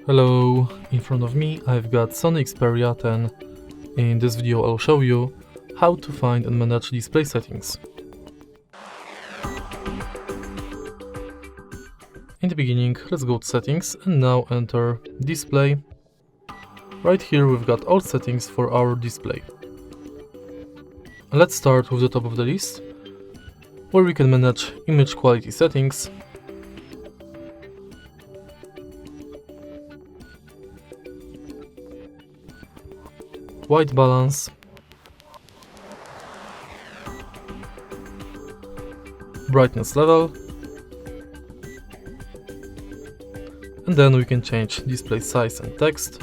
Hello, in front of me I've got SONY Xperia 10. In this video I'll show you how to find and manage display settings. In the beginning, let's go to settings and now enter display. Right here we've got all settings for our display. Let's start with the top of the list, where we can manage image quality settings, white balance, brightness level, and then we can change display size and text,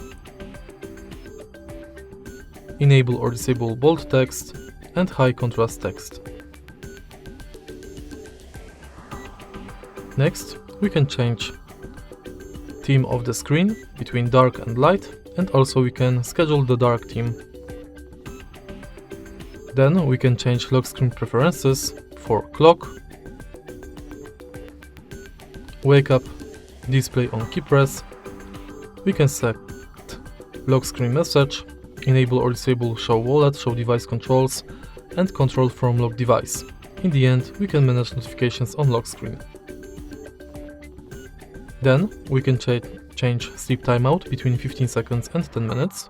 enable or disable bold text and high contrast text. Next, we can change theme of the screen between dark and light, and also we can schedule the dark theme. Then we can change lock screen preferences for clock, wake up, display on key press. We can set lock screen message, enable or disable show wallet, show device controls, and control from lock device. In the end, we can manage notifications on lock screen. Then we can change sleep timeout between 15 seconds and 10 minutes.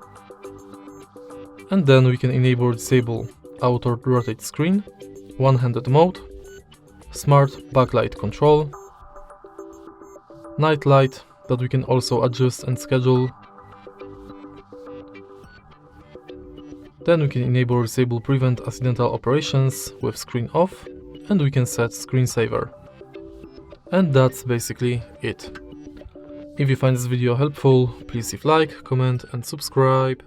And then we can enable or disable auto rotate screen, one-handed mode, smart backlight control, night light that we can also adjust and schedule. Then we can enable or disable prevent accidental operations with screen off, and we can set screensaver. And that's basically it. If you find this video helpful, please leave like, comment and subscribe.